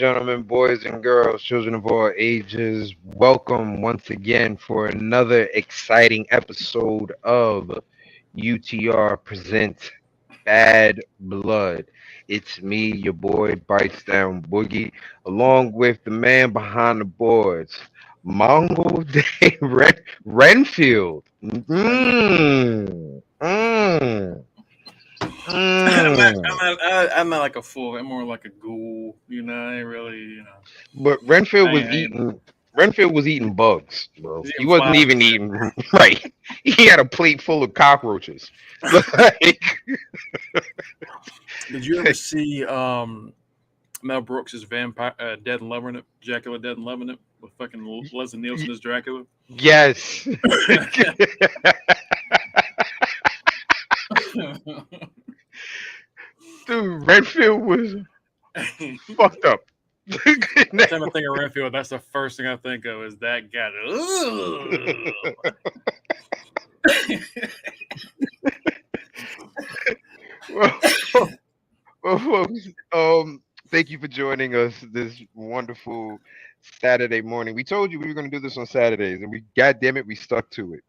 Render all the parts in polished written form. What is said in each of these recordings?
gentlemen, boys and girls, children of all ages, welcome once again for another exciting episode of UTR Presents Bad Blood. It's me, your boy Bites Down Boogie, along with the man behind the boards, Mongo Day Renfield. I'm not, Mm. I'm not like a fool. I'm more like a ghoul. I ain't really, But Renfield I was ain't, I ain't eating. Renfield was eating bugs, bro. He eating wasn't flies even and eating right. He had a plate full of cockroaches. Like, shit. Did you ever see Mel Brooks' Vampire Dead and Loving It, Dracula Dead and Loving It with fucking Leslie Nielsen as Dracula? yes, dude, Renfield was I'm fucked up. trying to think of Renfield. That's the first thing I think of is that guy. well, well, folks, thank you for joining us this wonderful Saturday morning. We told you we were going to do this on Saturdays, and we, goddamn it, we stuck to it.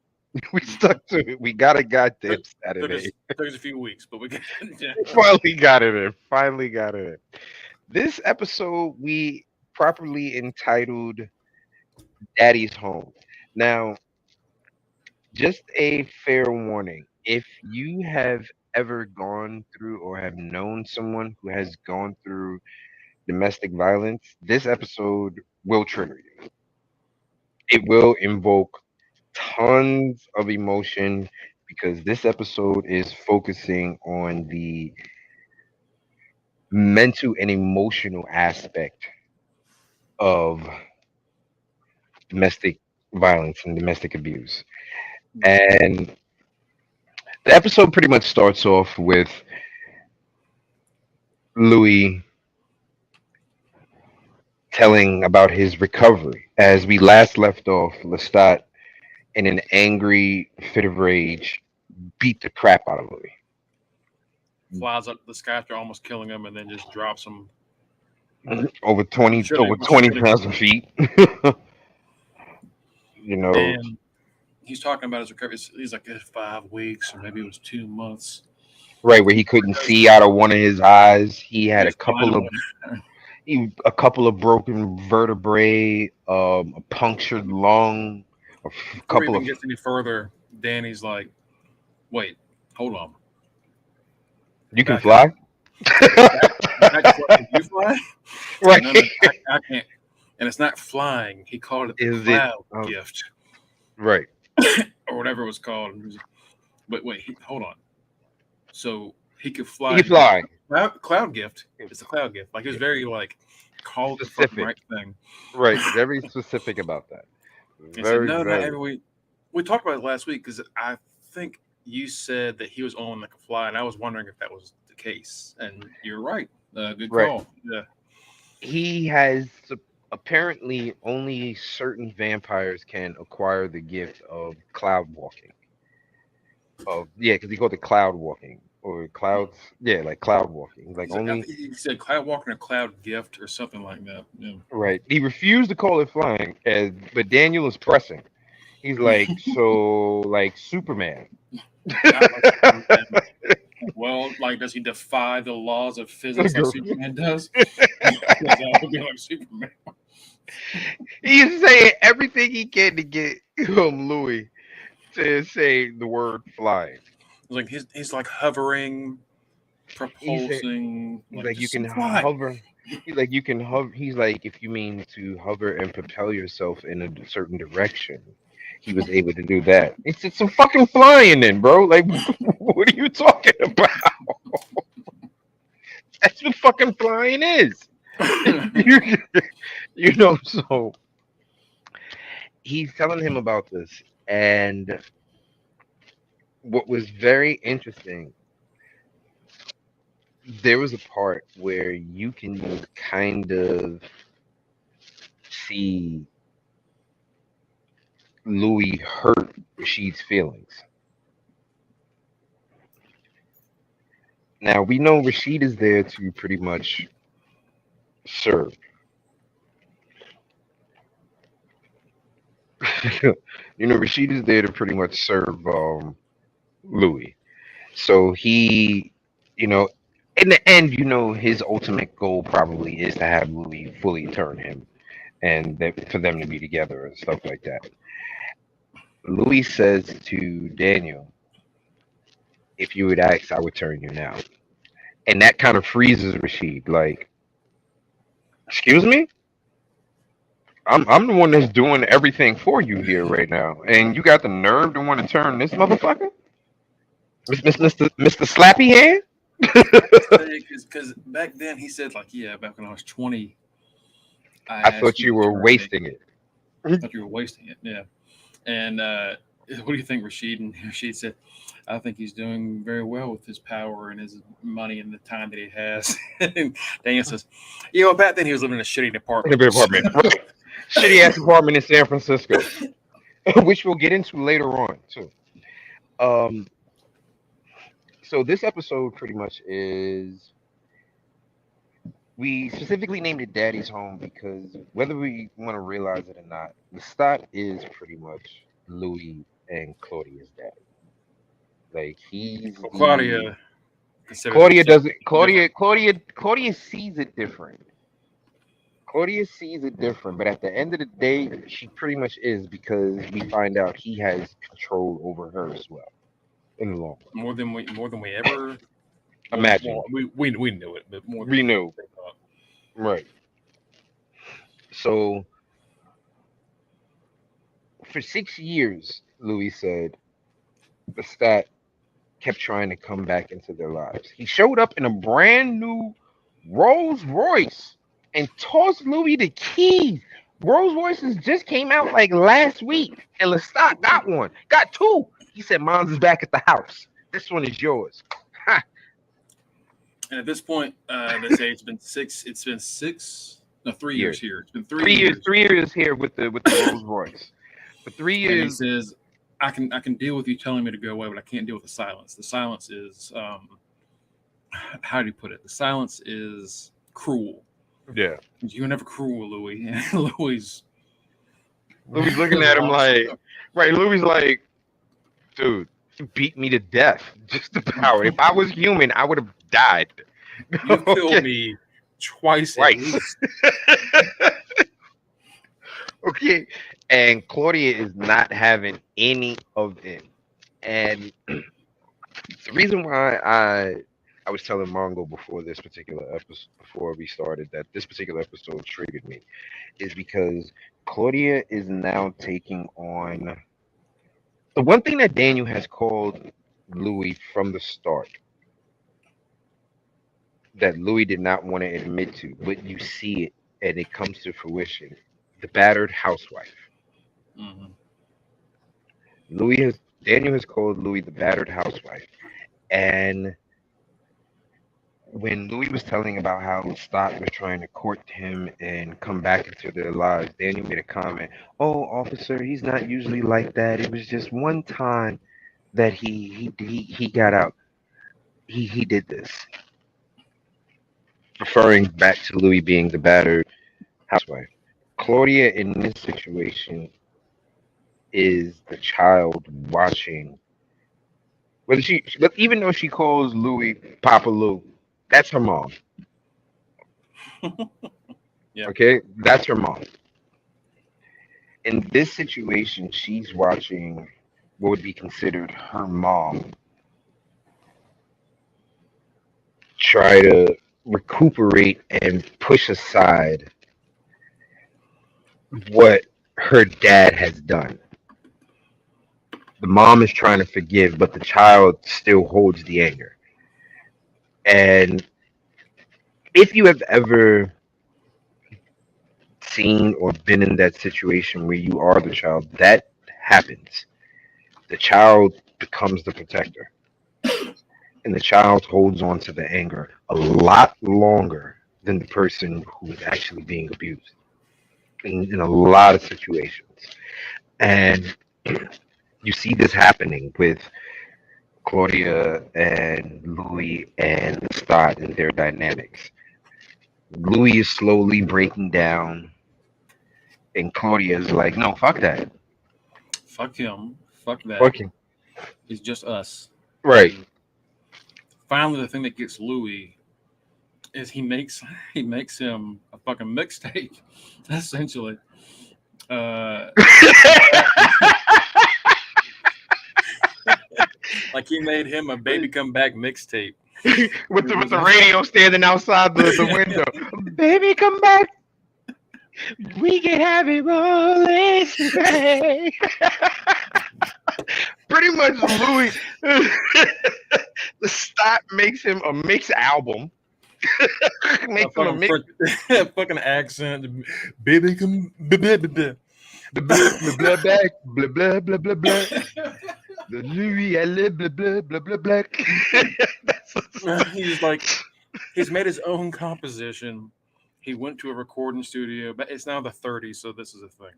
We stuck to it. We got a goddamn took, Saturday. took us a few weeks, but we got yeah. Finally got it in. Finally got it in. This episode we properly entitled Daddy's Home. Now, just a fair warning. If you have ever gone through or have known someone who has gone through domestic violence, this episode will trigger you. It will invoke tons of emotion because this episode is focusing on the mental and emotional aspect of domestic violence and domestic abuse. And the episode pretty much starts off with Louis telling about his recovery. As we last left off, Lestat, in an angry fit of rage, beat the crap out of Louis. Flies up the sky after almost killing him, and then just drops him. Over We 20 should over have. We should have. 20,000 feet. You know, And he's talking about his recovery. He's like 5 weeks, or maybe it was 2 months. right where he couldn't see out of one of his eyes. He He had was blind. a couple of broken vertebrae, a punctured lung, Before he couple even of gets any further, Danny's like, "Wait, hold on, you can back up. fly. Can you fly?" Right. No, I can't. And it's not flying. He called it the Is it cloud gift, right? or whatever it was called. But wait, hold on. So he could He fly. can fly. Cloud gift. It's a cloud gift. Like it was very like called the fucking Specific. right thing. Right. Very specific about that. He said, Very, "No, not very. every week." We talked about it last week because I think you said that he was on like a fly, and I was wondering if that was the case. And you're right. Good Right. call. Yeah. He has apparently only certain vampires can acquire the gift of cloud walking. Of yeah, because he called it cloud walking or clouds. Yeah, like cloud walking. Like I only think he said cloud walker and a cloud gift or something like that. Yeah. right. He refused to call it flying, but Daniel is pressing. He's like, so like Superman. Not like Superman. Well, like, does he defy the laws of physics like Superman does? That would be like Superman. He's saying everything he can to get Louis to say the word flying. Like he's like hovering, He said, propulsing, he's like like, you just can fly. hover. He's like, you can hover. He's like, if you mean to hover and propel yourself in a certain direction, he was able to do that. He said, some fucking flying then, bro. Like, what are you talking about? That's what fucking flying is. You know, so he's telling him about this. And what was very interesting, there was a part where you can kind of see Louis hurt Rashid's feelings. Now we know Rashid is there to pretty much serve. Rashid is there to pretty much serve Louis. So he, you know, in the end, his ultimate goal probably is to have Louis fully turn him and for them to be together and stuff like that. Louis says to Daniel, if you would ask, I would turn you now. And that kind of freezes Rashid. Like, excuse me? I'm the one that's doing everything for you here right now. And you got the nerve to want to turn this motherfucker? Mr. Slappy Hand? Because back then he said like, yeah, back when I was 20, I I asked thought you you to were turn me. wasting it. I thought you were wasting it. Yeah. And what do you think, Rashid? And Rashid said, I think he's doing very well with his power and his money and the time that he has. And Daniel says, back then he was living in a shitty In a apartment. big apartment. Right. Shitty ass apartment in San Francisco. Which we'll get into later on too. Um so this episode pretty much is, we specifically named it Daddy's Home because whether we want to realize it or not, Lestat is pretty much Louis and Claudia's daddy. Like he's Well, the Claudia considers Claudia herself doesn't different. Claudia sees it different. Claudia sees it different, but at the end of the day, she pretty much is because we find out he has control over her as well in the long run. More than we ever. Imagine. Well, we knew it, but more than We knew. they thought. Right. So for 6 years, Louis said, Lestat kept trying to come back into their lives. He showed up in a brand new Rolls Royce and tossed Louis the keys. Rolls Royces just came out like last week, and Lestat got one, got two. He said, "Mine's is back at the house. This one is yours." Ha. And at this point, they say it's been 3 years Years. here. It's been 3 years. years. 3 years here with the Rolls Royce. For 3 And he years, says, I can deal with you telling me to go away, but I can't deal with the silence. The silence is, how do you put it? The silence is cruel. yeah. You were never cruel, Louis. And Louis looking at him like, right? Louis like, dude, you beat me to death. Just the power. If I was human, I would have died. You killed me twice at Twice. least. Okay. And Claudia is not having any of it. And the reason why I was telling Mongo before this particular episode, before we started, that this particular episode triggered me is because Claudia is now taking on the one thing that Daniel has called Louis from the start, that Louis did not want to admit to, but you see it and it comes to fruition: the battered housewife. Mhm. Daniel has called Louis the battered housewife, and when Louis was telling about how Stott was trying to court him and come back into their lives, Daniel made a comment. Oh, officer, he's not usually like that. It was just one time that he got out. He did this, referring back to Louis being the battered housewife. Claudia in this situation is the child watching. But even though she calls Louis Papa Lou, that's her mom. Yeah. Okay, that's her mom. In this situation, she's watching what would be considered her mom try to recuperate and push aside what her dad has done. The mom is trying to forgive, but the child still holds the anger. And if you have ever seen or been in that situation where you are the child, that happens. The child becomes the protector, and the child holds on to the anger a lot longer than the person who is actually being abused in a lot of situations. And you see this happening with Claudia and Louis and Stott and their dynamics. Louis is slowly breaking down, and Claudia is like, no, fuck that. fuck him, fuck that. Fucking It's just us. right. And finally, the thing that gets Louis is he makes him a fucking mixtape, essentially. Uh, like he made him a baby come back mixtape. with the radio standing outside the window. Baby, come back. We can have it rolling straight. Pretty much, Louis. The stop makes him a mix album. A Makes him a fucking mix. fucking accent, baby come. Blah, blah, blah, Blah blah blah back. Blah blah blah blah blah. The Louis, I live blah blah blah blah blah. That's blah. He's like, he's made his own composition. He went to a recording studio, but it's now the 30s, so this is a thing.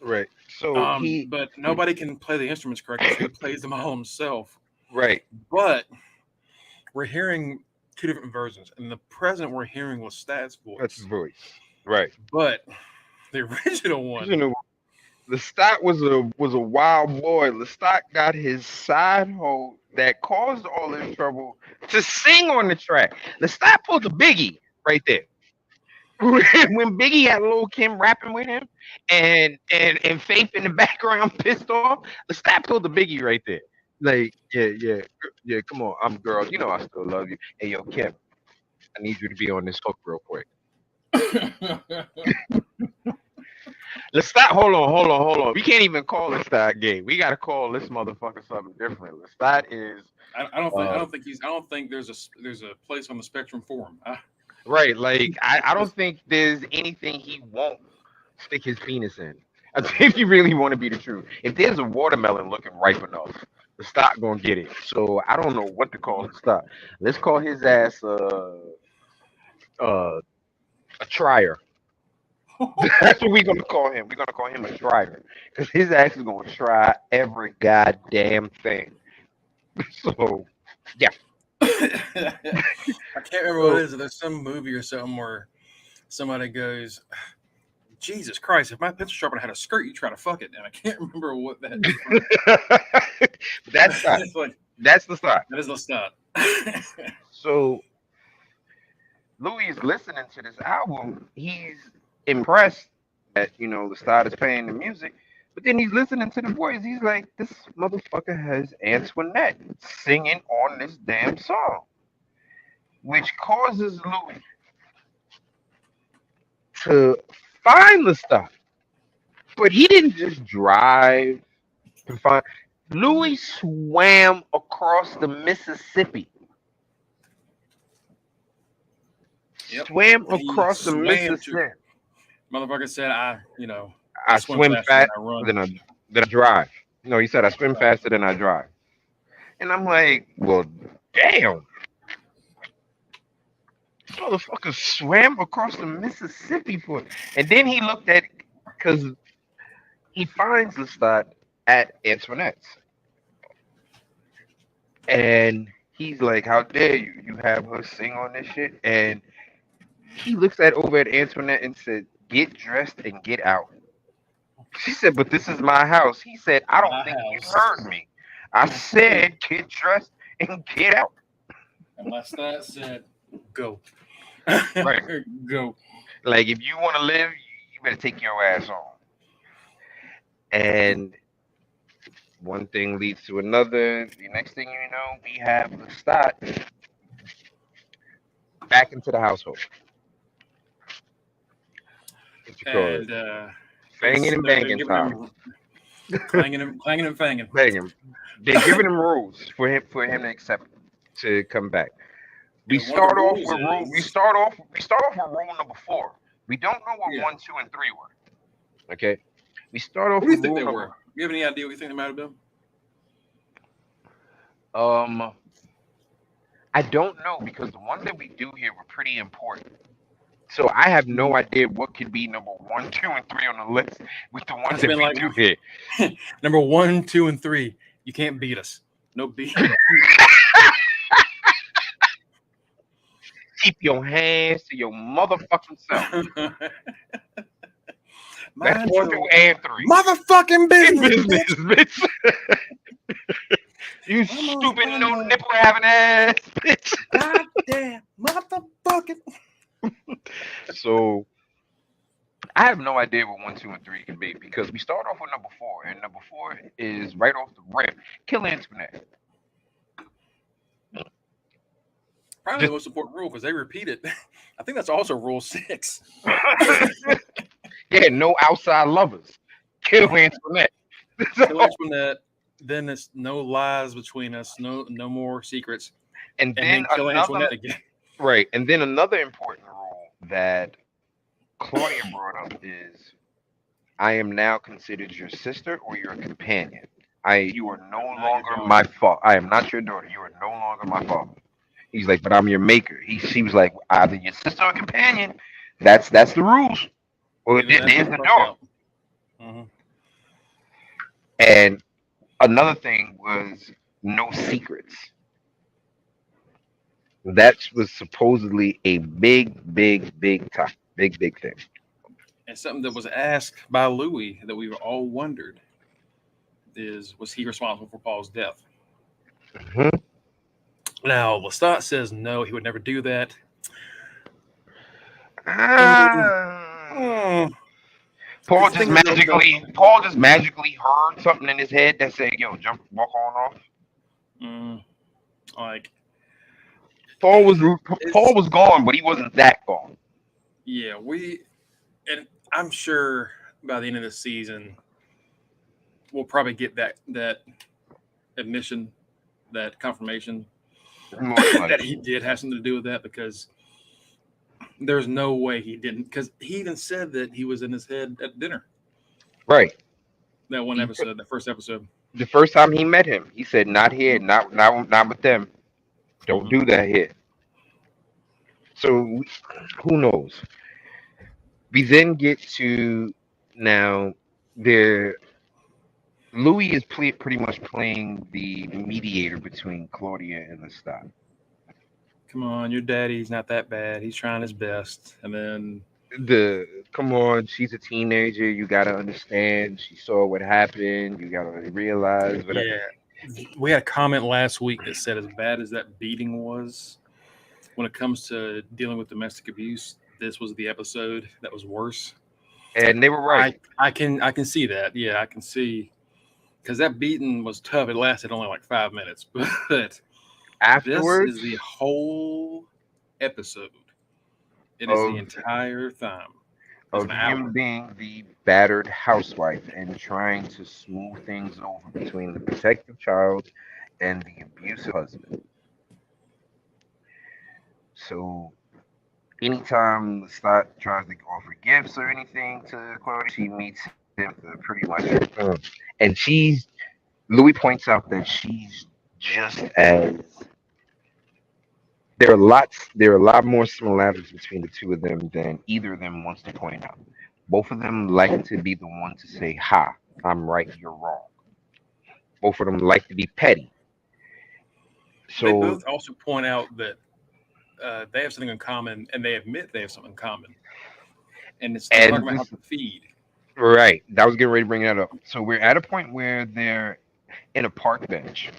right. So he But nobody can play the instruments correctly, so he plays them all himself. right. But we're hearing two different versions, and the present we're hearing was Stat's That's voice, his voice. Right. but the original one, You know, Lestat was a wild boy. Lestat got his side hoe that caused all this trouble to sing on the track. Lestat pulled the Biggie right there. When Biggie had Lil Kim rapping with him and Faith in the background pissed off, Lestat pulled the Biggie right there. Like, yeah, come on, I'm girl. You know I still love you. Hey yo, Kim, I need you to be on this hook real quick. Lestat, hold on. We can't even call Lestat gay. We gotta call this motherfucker something different. Lestat is I don't think there's a place on the spectrum for him. right. Like I don't think there's anything he won't stick his penis in. I think if you really want to be the truth, if there's a watermelon looking ripe enough, Lestat gonna get it. So I don't know what to call Lestat. Let's call his ass uh a trier. That's what we're gonna call him. We're gonna call him a trier because his ass is gonna try every goddamn thing. So yeah. I can't remember what it is. There's some movie or something where somebody goes, Jesus Christ, if my pencil sharpener had a skirt, you try to fuck it. And I can't remember what that is from. That's not. It's like, That's the start. that is Lestat. So Louis is listening to this album. He's impressed that the start is playing the music, but then he's listening to the voice. He's like, this motherfucker has Antoinette singing on this damn song, which causes Louis to find the stuff. But he didn't just drive to find. Louis swam across the Mississippi. Yep. Swam He across the swam Mississippi. Motherfucker said, I I swim swim faster fast than I run. than I drive. No, he said I swim faster than I drive. And I'm like, well, damn. This motherfucker swam across the Mississippi for it. And then he looked at because he finds Lestat at Antoinette's. And he's like, how dare you? You have her sing on this shit. And he looks at over at Antoinette and said, get dressed and get out. She said, but this is my house. He said, I don't My think you house. heard me. I said, get dressed and get out. And Lestat said, go. Right. Go. Like, if you want to live, you better take your ass on. And one thing leads to another. The next thing you know, we have Lestat back into the household. What you call it? And Banging and they're banging giving time. him, clanging and fanging. Banging. They're giving him rules for him to accept to come back. We And one of start the off rules with rule. is- We start off with rule number 4. We don't know what Yeah. 1, 2, and 3 were. Okay. We start off What do you with think rule they number. were? You have any idea what you think they might have been? I don't know because the ones that we do here were pretty important. So I have no idea what could be number 1, 2, and 3 on the list with the ones It's that been we like- do here. Number 1, 2, and 3. You can't beat us. No beat. Keep your hands to your motherfucking self. That's Mind 1, your 2, and 3. motherfucking business, Business, bitch. bitch. You I'm on stupid no SpongeBob. nipple having ass, bitch. Goddamn motherfucking. So I have no idea what 1, 2, and 3 can be because we start off with number 4, and number 4 is right off the rip. Kill Antoinette. Probably the Just most important rule because they repeat it. I think that's also rule 6. yeah, no outside lovers. Kill Antoinette. Kill Antoinette. Then it's no lies between us. No more secrets. And And then then kill another Antoinette again. right, and then another important rule that Claudia brought up is I am now considered your sister or your companion. You are no Not your longer daughter. my father. I am not your daughter. You are no longer my father. He's like, but I'm your maker. She was like, either your sister or companion. That's the rules. Or Either that or there's get the the fuck door. out. Mm-hmm. And another thing was no secrets. That was supposedly a big time, big thing. And something that was asked by Louis that we all wondered is was he responsible for Paul's death? Mhm. Now Lestat says no, he would never do that. Mm, Ah. mm, because the thing is, Paul just magically heard something in his head that said, "Yo, jump, walk on off." mm, like Paul was Paul it's was gone, but he wasn't that gone. yeah and I'm sure by the end of the season we'll probably get that admission, that confirmation Most that he likely, did have something to do with that because there's no way he didn't because he even said that he was in his head at dinner right? that one He, episode, that first episode. the first time he met him, he said, "Not here, not with them. Don't Mm-hmm. do that here." So who knows? We then get to now. There, Louis is pretty much playing the mediator between Claudia and Lestat. Come on, your daddy's not that bad. He's trying his best. And then, The come on, she's a teenager. You gotta understand. She saw what happened. You gotta realize. But yeah, we had a comment last week that said as bad as that beating was, when it comes to dealing with domestic abuse, this was the episode that was worse. and they were right. I can see that. Yeah, I can see because that beating was tough. It lasted only like 5 minutes, but this Afterwards is the whole episode. It is the of entire time. It's of an him hour. being the battered housewife and trying to smooth things over between the protective child and the abusive husband. So anytime Lestat tries to offer gifts or anything to Claudia, she meets him to pretty much, and she's Louis points out that she's just as there are a lot more similarities between the two of them than either of them wants to point out. Both of them like to be the one to say, "Ha, I'm right, you're wrong." Both of them like to be petty. They So, both also point out that they have something in common, and they admit they have something in common, and they're talking and about how this to feed. right, that was getting ready to bring that up. So we're at a point where they're in a park bench,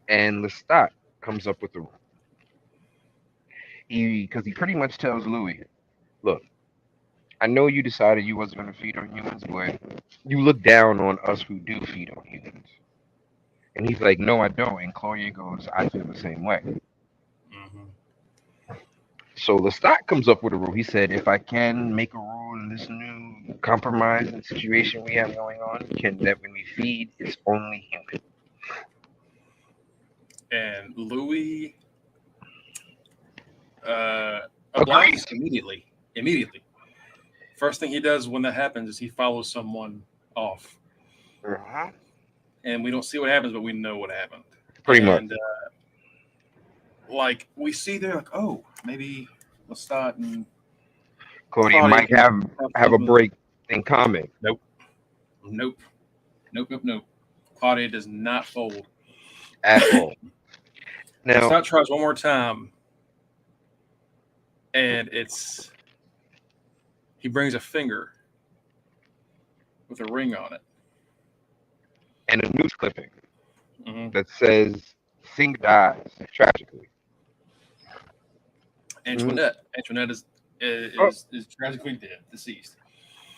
and Lestat comes up with the because he pretty much tells Louis, "Look, I know you decided you wasn't going to feed on humans, but you look down on us who do feed on humans." And he's like, "No, I don't." And Claudia goes, "I feel the same way." Hmm. So Lestat comes up with a rule. He said, "If I can make a rule in this new compromising situation we have going on, can that when we feed, it's only human." And Louis uh, obliges Agrees. immediately. Immediately. First thing he does when that happens is he follows someone off, Uh-huh. and we don't see what happens, but we know what happened. Pretty much. And like we see there, like oh, maybe Lestat and Claudia Claudia might can have have a something. break in common Nope, nope, nope. Claudia does not fold. at all. Now, Lestat tries one more time, and it's he brings a finger with a ring on it. and a news clipping Hmm. that says singer dies tragically. Mm. Antoinette Oh, is tragically dead, deceased.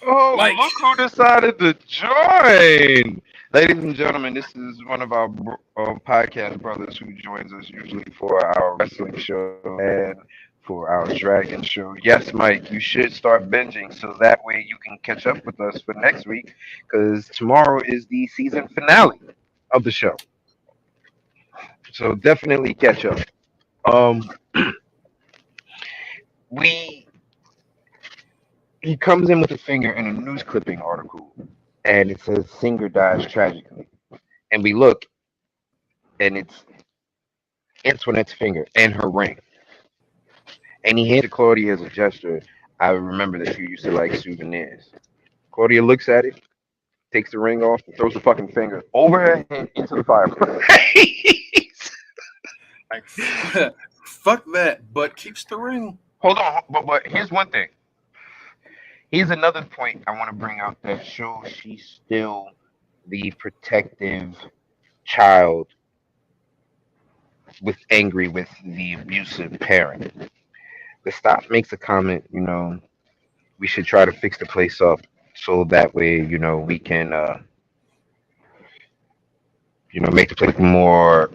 oh, Mike, look who decided to join. Ladies and gentlemen, this is one of our podcast brothers who joins us usually for our wrestling show and for our dragon show. Yes, Mike, you should start binging so that way you can catch up with us for next week because tomorrow is the season finale of the show. So definitely catch up. Um, we he comes in with a finger in a news clipping article, and it says singer dies tragically. And we look, and it's Antoinette's finger and her ring. And he hands it to Claudia as a gesture. I remember that you used to like souvenirs. Claudia looks at it, takes the ring off, and throws the fucking finger over her head into the fireplace. like, fuck that, but keeps the ring. Hold on, but here's one thing. Here's another point I want to bring out that shows she's still the protective child with angry with the abusive parent. Lestat makes a comment, we should try to fix the place up so that way, we can, make the place more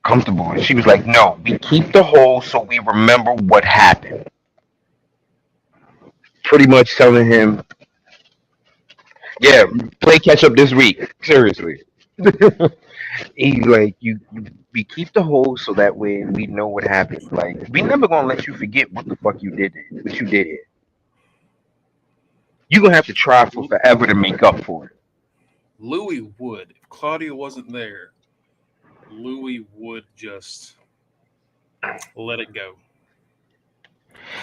comfortable. And she was like, no, we keep the hole so we remember what happened. Pretty much telling him, yeah, play catch up this week. Seriously. He's like, we keep the hole so that way we know what happened. Like, we never gonna let you forget what the fuck what you did here. You're gonna have to try for forever to make up for it. Louis would. If Claudia wasn't there, Louis would just let it go.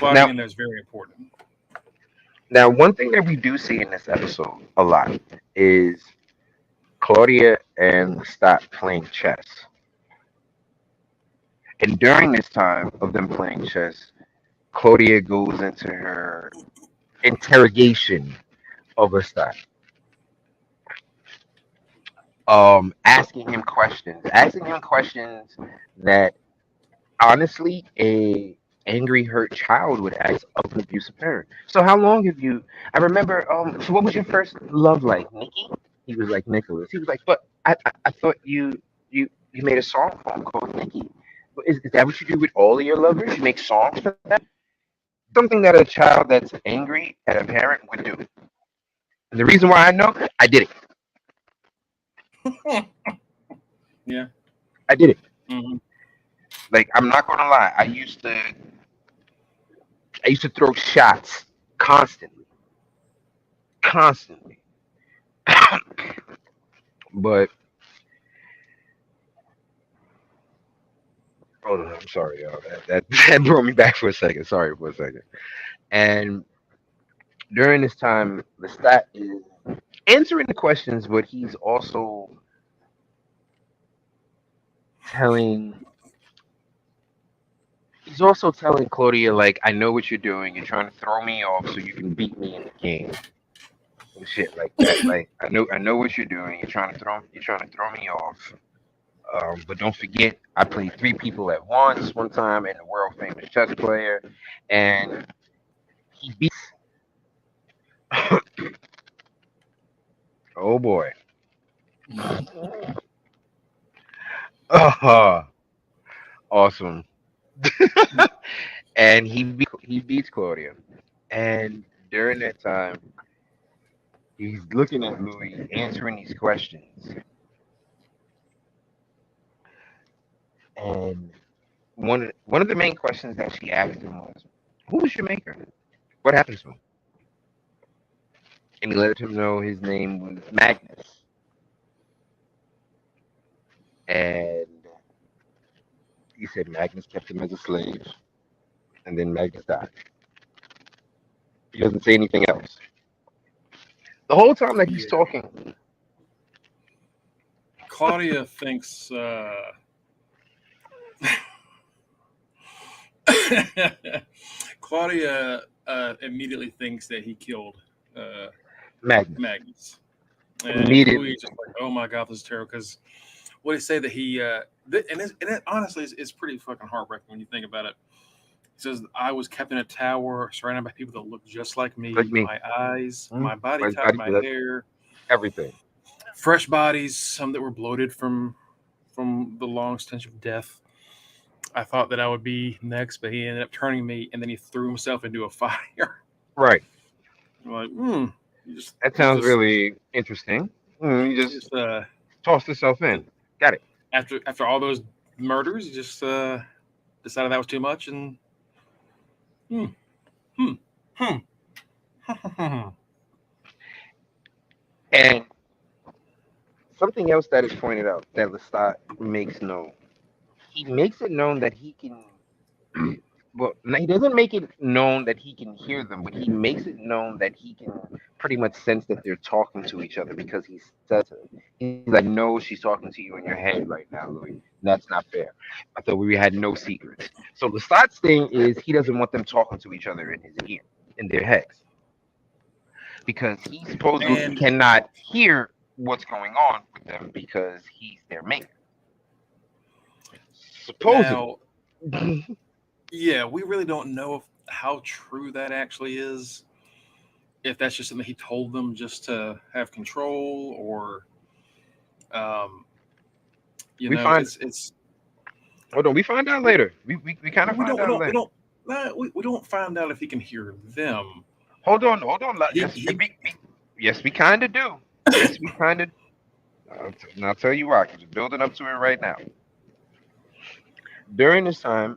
Now, Claudia in there is very important. one thing that we do see in this episode a lot is Claudia and Lestat playing chess. And during this time of them playing chess, Claudia goes into her interrogation of Lestat, asking him questions that honestly a angry hurt child would ask of an abusive parent. So how long have you I remember so what was your first love like, Nikki? He was like Nicholas. He was like, but I thought you made a song for him called Nikki. Is that what you do with all of your lovers? You make songs for them? Something that a child that's angry at a parent would do. And the reason why I know, I did it. Yeah. I did it. Hmm. Like I'm not gonna lie. I used to throw shots constantly. Constantly. But hold on, I'm sorry, y'all. That brought me back for a second. Sorry for a second. And during this time, Lestat is answering the questions, but telling he's also telling Claudia like, I know what you're doing. You're trying to throw me off so you can beat me in the game and shit like that. Like I know what you're doing. You're trying to throw me off. But don't forget, I played three people at once one time, and a world famous chess player, and he beats. Oh boy. Oh, awesome. And he beats Claudia. And during that time, he's looking at Louis, answering these questions. And one of the main questions that she asked him was, "Who was your maker? What happened to him?" And he let him know his name was Magnus. And he said Magnus kept him as a slave, and then Magnus died. He doesn't say anything else. The whole time that he's Yeah. talking, Claudia thinks. Claudia immediately thinks that he killed uh, Magnus. Magnus. And Louis Immediately. just like, oh my god, this is terrible. Because what he say that he and it honestly is pretty fucking heartbreaking when you think about it. He says, I was kept in a tower surrounded by people that looked just like Like me. me. My eyes, Mm. my body My type, body, my that, hair, everything. fresh bodies, some that were bloated from the long stench of death. I thought that I would be next, but he ended up turning me, and then he threw himself into a fire. Right. I'm like, you just That you sounds just really interesting. You you just just tossed yourself in. Got it. after all those murders, you just decided that was too much, and hmm, hmm, hmm. And something else that is pointed out that Lestat makes known. He makes it known that he can. Well, he doesn't make it known that he can hear them, but he makes it known that he can pretty much sense that they're talking to each other because he says it. He's like, "No, she's talking to you in your head right now, Louis. That's not fair. I thought we had no secrets." So Lestat's thing is he doesn't want them talking to each other in his ear, in their heads, because he supposedly And cannot hear what's going on with them because he's their maker. Supposedly. now, yeah, we really don't know how true that actually is. If that's just something he told them just to have control, or um, we find it's hold on, we find out later. We kind of we find don't we out don't we later. don't we don't find out if he can hear them. Hold on. He Yes, he yes, we kind of do. Yes, we kind of. And I'll tell you why, because we're building up to it right now. During this time,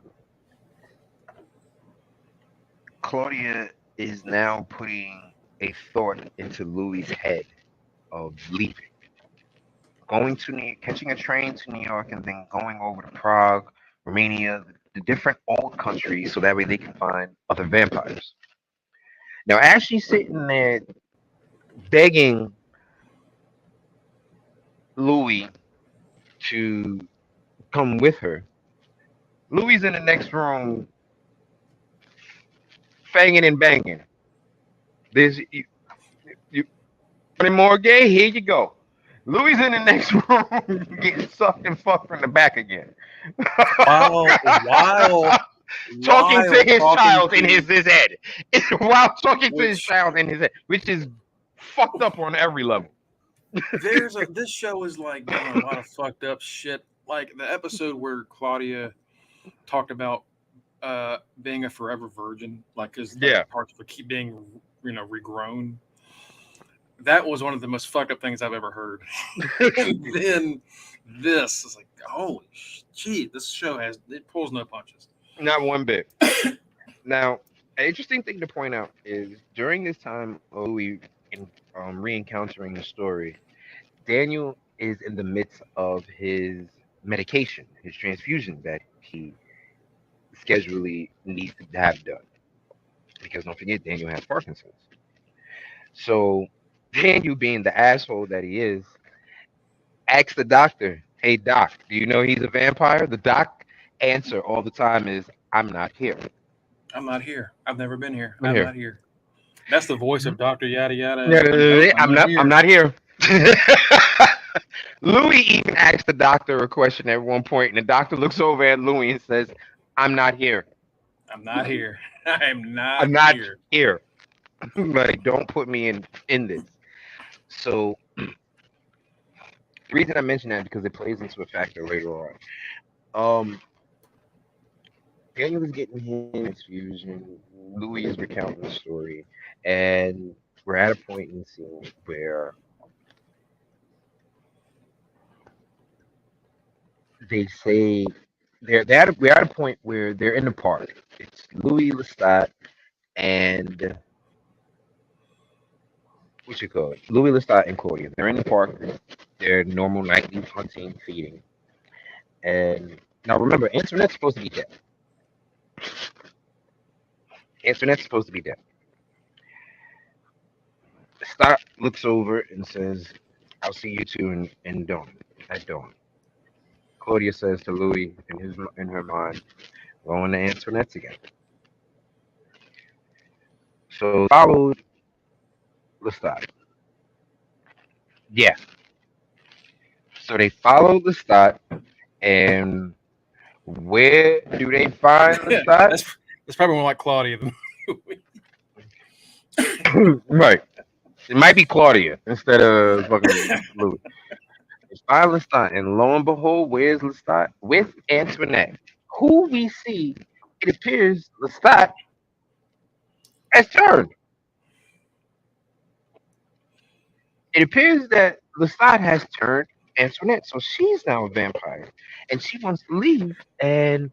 Claudia is now putting a thought into Louis's head of leaving, going to catching a train to New York, and then going over to Prague, Romania, the different old countries, so that way they can find other vampires. Now, as she's sitting there begging Louis to come with her, Louis in the next room, fanging and banging. There's you wanting more gay? Here you go. Louis in the next room getting sucked and fucked from the back again. while Talking to his talking child in to his head. While talking to his which child in his head, which is fucked up on every level. this show is like doing a lot of fucked up shit. Like the episode where Claudia talked about being a forever virgin, like because like Yeah. the parts would keep being regrown. That was one of the most fucked up things I've ever heard. And then this is like, holy shit! This show it pulls no punches. Not one bit. Now, an interesting thing to point out is during this time of Louis in, re-encountering the story, Daniel is in the midst of his medication, his transfusion that he schedulally needs to have done. Because don't forget, Daniel has Parkinson's. So Daniel, being the asshole that he is, asks the doctor, "Hey doc, do you know he's a vampire?" The doc answer all the time is, "I'm not here. I'm not here. I've never been here. I'm I'm here. not here. That's the voice of Doctor Yada Yada. Nope, Yeah, I'm not I'm here. not here." Louis even asked the doctor a question at one point, and the doctor looks over at Louis and says, "I'm not here. I'm not here. I'm not I'm not here. here. Like, don't put me in this." So the reason I mention that because it plays into a factor later on. Um, Daniel is getting his transfusion. Louis is recounting the story, and we're at a point in the scene where they say we're at a point where they're in the park. It's Louis Lestat and what you call it? Louis Lestat and Claudia. They're in the park. They're normal nightly hunting, feeding. And now remember, Antoinette's supposed to be dead. Antoinette's supposed to be dead. Lestat looks over and says, "I'll see you two in dawn at dawn." Claudia says to Louis in her mind, "Going to Antoinette's again." So followed Lestat. Yeah. So they follow Lestat, and where do they find Lestat? That's probably more like Claudia than Right. It might be Claudia instead of fucking Louis. They find Lestat, and lo and behold, where's Lestat? With Antoinette, who we see. It appears Lestat has turned. It appears that Lestat has turned Antoinette, so she's now a vampire, and she wants to leave. And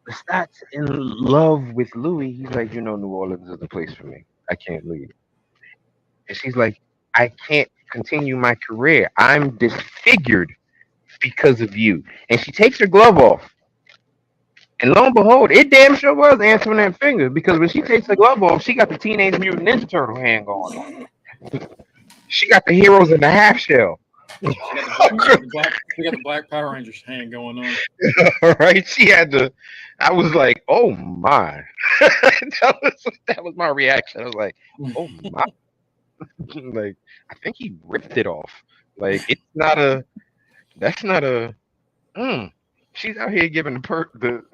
Lestat's in love with Louis. He's like, New Orleans is the place for me. I can't leave. And she's like, I can't continue my career. I'm disfigured because of you. And she takes her glove off. And lo and behold, it damn sure was Antoinette Finger because when she takes her glove off, she got the Teenage Mutant Ninja Turtle hand going on. She got the heroes in the half shell. she got the black Power Rangers hand going on. Right? She had to. I was like, oh my. that was my reaction. I was like, oh my. Like, I think he ripped it off. Like, it's not a. That's not a. Mm. She's out here giving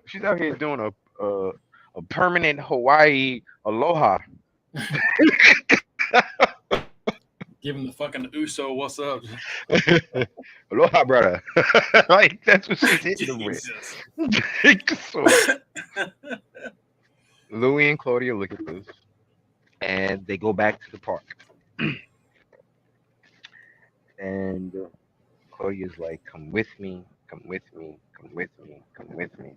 She's out here doing a permanent Hawaii aloha. Giving the fucking Uso what's up. Aloha, brother. Like that's what she's hitting them with. Jesus. So Louis and Claudia look at this, and they go back to the park. And Claudia's like, "Come with me, come with me, come with me, come with me."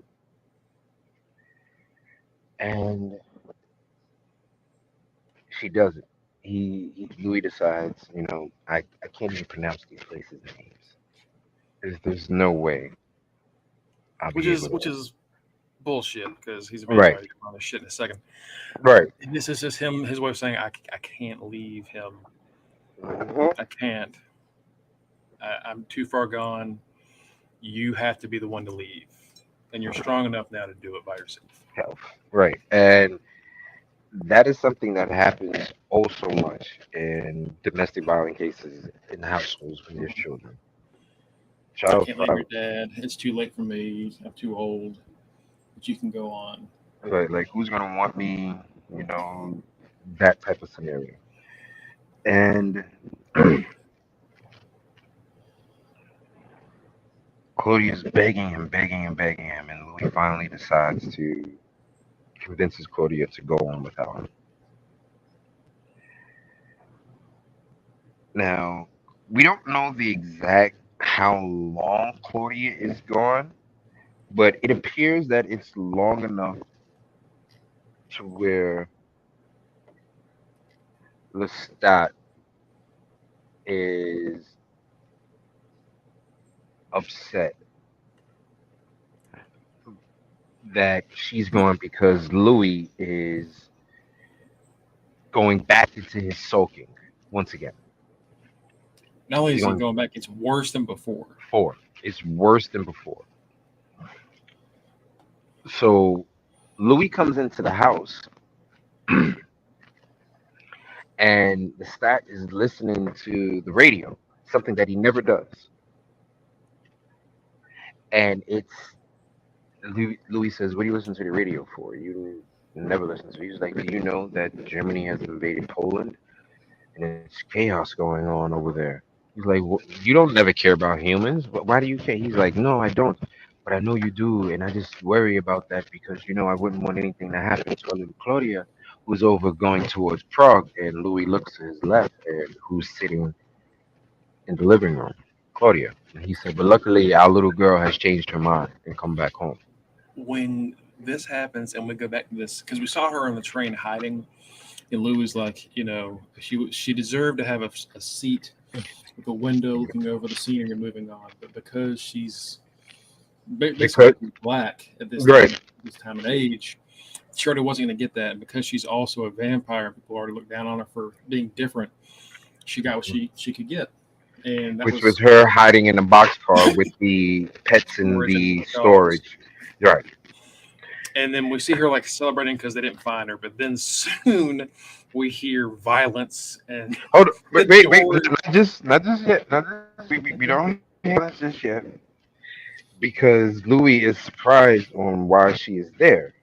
And she doesn't. Louis decides, I can't even pronounce these places' names. There's no way I'll which be is able which to. is bullshit because he's a Right, vampire. He's on this shit in a second. right. This is just him, his way of saying, I can't leave him. Mhm. I can't. I'm too far gone. You have to be the one to leave. And you're strong enough now to do it by yourself. Health. Right, and that is something that happens oh so much in domestic violence cases in households when there's children. I Child can't leave your violence, dad. It's too late for me. I'm too old. But you can go on. right? Like, who's gonna want me? You know, that type of scenario. And Claudia's begging and begging and begging him, and Louis finally decides to convinces Claudia to go on without him. Now, we don't know the exact how long Claudia is gone, but it appears that it's long enough to where Lestat is upset that she's gone because Louis is going back into his sulking once again. Not only He's is he going going back, it's worse than before. forward. It's worse than before. So Louis comes into the house and the stat is listening to the radio, something that he never does. And Louis says, "What do you listen to the radio for? You never listen to it." He's like, "Do you know that Germany has invaded Poland and it's chaos going on over there?" He's like, "You don't never care about humans. Why do you care?" He's like, "No, I don't. But I know you do, and I just worry about that because I wouldn't want anything to happen to a little Claudia who's over going towards Prague." And Louis looks to his left, and who's sitting in the living room, Claudia. And he said, "But luckily, our little girl has changed her mind and come back home." When this happens and we go back to this, because we saw her on the train hiding, and Lou was like, she deserved to have a seat with a window looking over the scenery and moving on, but because she's Because basically black at right, this time and age, she already wasn't going to get that. And because she's also a vampire, and people already looked down on her for being different. She got what she could get, and that which was was her hiding in a boxcar with the pets in storage and the dogs. storage. Right. And then we see her like celebrating because they didn't find her. But then soon we hear violence and Hold on, the wait, door. not just yet, we don't hear that just yet because Louis is surprised on why she is there.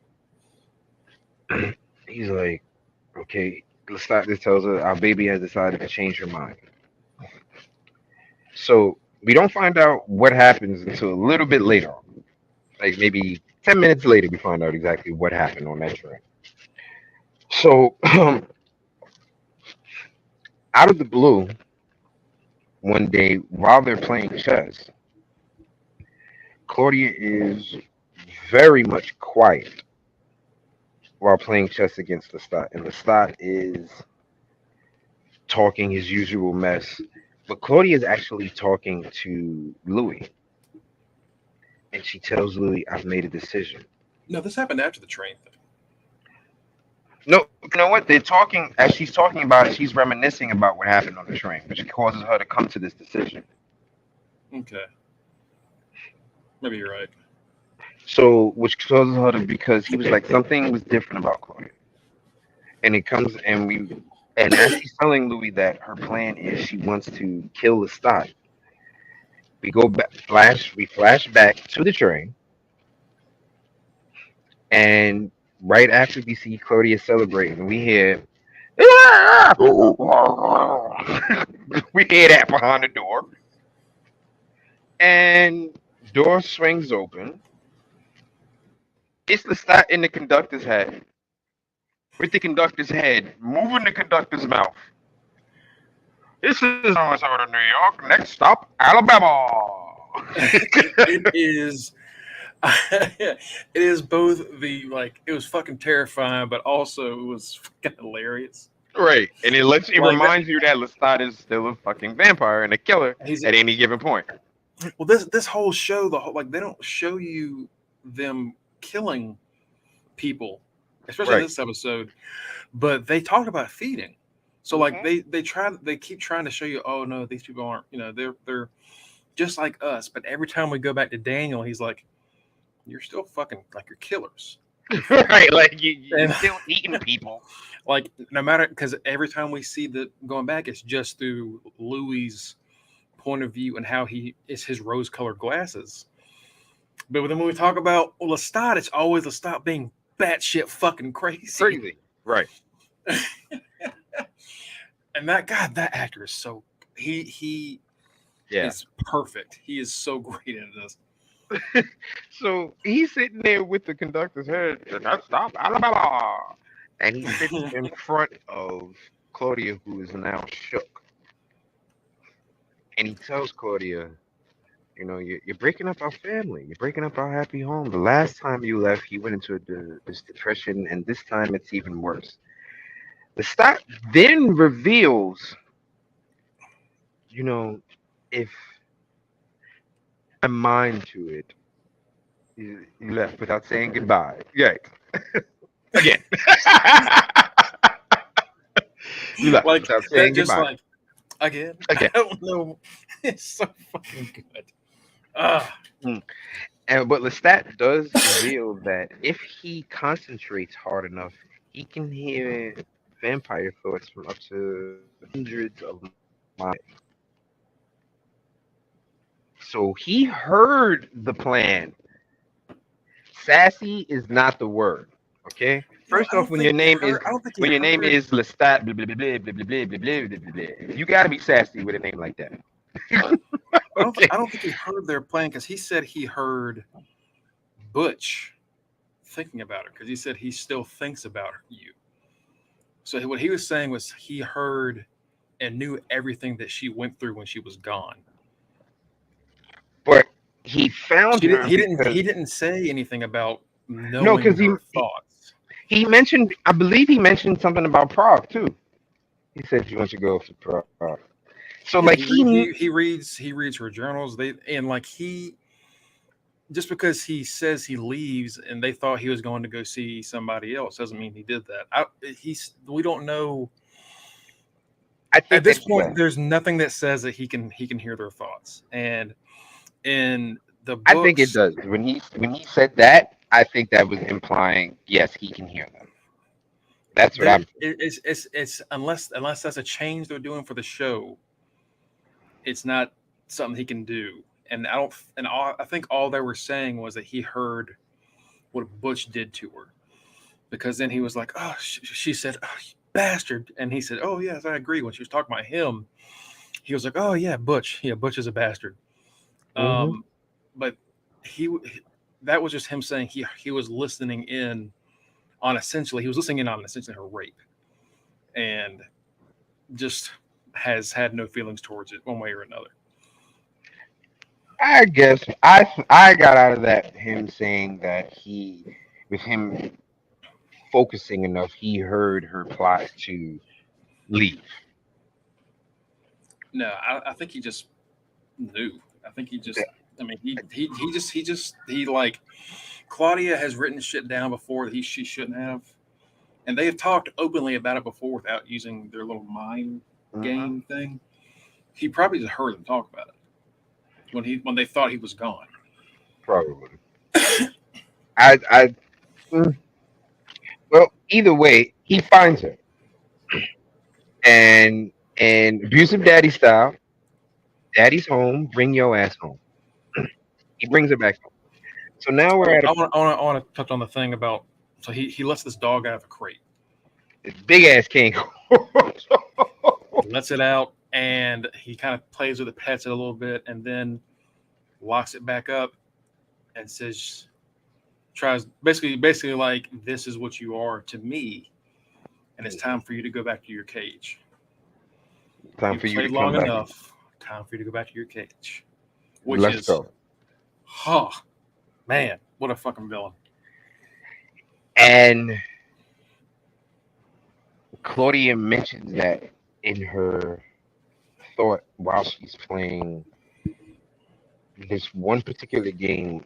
He's like, okay, Lestat just tells her our baby has decided to change her mind. So we don't find out what happens until a little bit later on. Like maybe 10 minutes later, we find out exactly what happened on that train. So out of the blue, one day while they're playing chess, Claudia is very much quiet while playing chess against Lestat. And Lestat is talking his usual mess. But Claudia is actually talking to Louis. And she tells Louis, I've made a decision. No, this happened after the train thing. No, you know what? They're talking, as she's talking about it, she's reminiscing about what happened on the train, which causes her to come to this decision. Okay, maybe you're right. So, which causes her to, because he was like, something was different about Claudia. And it comes, and as she's telling Louis that her plan is she wants to kill Lestat, we go back, we flash back to the train, and right after we see Claudia celebrating, we hear, we hear that behind the door, and door swings open. It's Lestat in the conductor's head, with the conductor's head moving the conductor's mouth. This is north of New York. Next stop, Alabama. It is. It is both the like it was fucking terrifying, but also it was fucking hilarious. Right, and it Like that, reminds you that Lestat is still a fucking vampire and a killer he's at any given point. well. This whole show, the whole like they don't show you them killing people, especially in Right. this episode. But they talked about feeding, so like Mhm. they keep trying to show you. Oh no, these people aren't. They're just like us. But every time we go back to Daniel, he's like, "You're still fucking like you're killers." Right, like you're And still eating people. like no matter because every time we see the going back, it's just through Louis's point of view and how he is his rose-colored glasses. But then when we talk about Lestat, it's always Lestat being batshit fucking crazy. Crazy. Right. And that actor is so he Yeah. is perfect. He is so great in this. So he's sitting there with the conductor's head. Next stop, Alabama. And he sits in front of Claudia, who is now shook. And he tells Claudia, you're breaking up our family. You're breaking up our happy home. The last time you left, you went into this depression, and this time it's even worse. The stock then reveals, if my mind to it, you left without saying goodbye. Yeah. Again. You left Like without that saying just goodbye. like again. I Again. don't know. It's so fucking good. Ah, But Lestat does reveal that if he concentrates hard enough, he can hear vampire thoughts from up to hundreds of miles. So he heard the plan. Sassy is not the word. Okay. no, First off, when your name is I don't think he when your name heard. is Lestat, blah, blah, blah, blah, blah, blah, blah, blah, blah, blah, you gotta be sassy with a name like that. Okay. I don't think he heard their plan because he said he heard Butch thinking about her because he said he still thinks about you. So what he was saying was he heard and knew everything that she went through when she was gone. But he found her He because didn't say anything about no, knowing because her thoughts. he mentioned, I believe he mentioned something about Prague too. He said you want to go to Prague. So Yeah, like he he reads her journals. They and like he just because he says he leaves and they thought he was going to go see somebody else doesn't mean he did that. We don't know I at think this that point. There's nothing that says that he can hear their thoughts. And in the I think it books, does. When he said that, I think that was implying, yes, he can hear them. That's what I'm. It's unless that's a change they're doing for the show, it's not something he can do. And I don't. And I think all they were saying was that he heard what Butch did to her, because then he was like, "Oh," she said, "Oh, you bastard," and he said, "Oh yes, I agree." When she was talking about him, he was like, "Oh yeah, Butch. Yeah, Butch is a bastard." Hmm. Um, but he that was just him saying he was listening in on essentially he was listening in on essentially her rape, and just has had no feelings towards it one way or another. I guess I got out of that him saying that with him focusing enough, he heard her plot to leave. No, I think he just knew. I think he just. I mean, he like Claudia has written shit down before that she shouldn't have, and they have talked openly about it before without using their little mind Hmm. game thing. He probably just heard them talk about it when they thought he was gone. Probably. I mm, well, either way, he finds her, and abusive daddy style. Daddy's home. Bring your ass home. He brings her back home. So now we're Oh, at a I want to touch on the thing about so he lets this dog out of a crate. big ass king. He lets it out and he kind of plays with it, pets it a little bit, and then locks it back up and says, tries basically like this is what you are to me, and it's time for you to go back to your cage. Time You've for you to played come long back. enough. Time for you to go back to your cage. Which Let's is, go. huh, man, what a fucking villain. And Claudia mentions that in her thought while she's playing this one particular game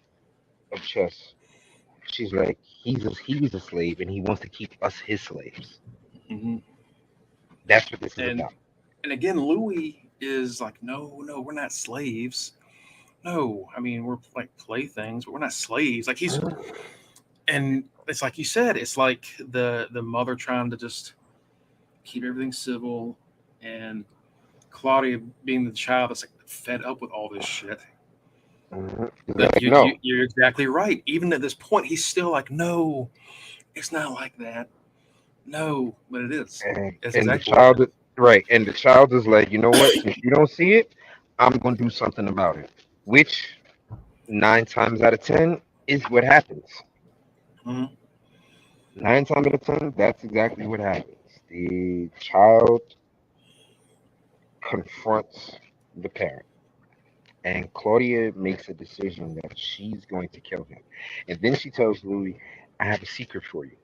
of chess. She's like, he's a slave and he wants to keep us his slaves. Hmm. That's what this is And about. again, Louis is like, no, we're not slaves. No, I mean we're like playthings, but we're not slaves. Like he's and it's like you said, it's like the mother trying to just keep everything civil, and Claudia being the child that's like fed up with all this shit. He's Like like, no. you're exactly right. Even at this point, he's still like, no, it's not like that. No, but it is. It's And the exactly what it child, is. right? And the child is like, you know what? Since you don't see it, I'm gonna do something about it. Which 9 times out of 10 is what happens. Mhm. 9 times out of 10, that's exactly what happens. The child confronts the parent, and Claudia makes a decision that she's going to kill him. And then she tells Louis, I have a secret for you,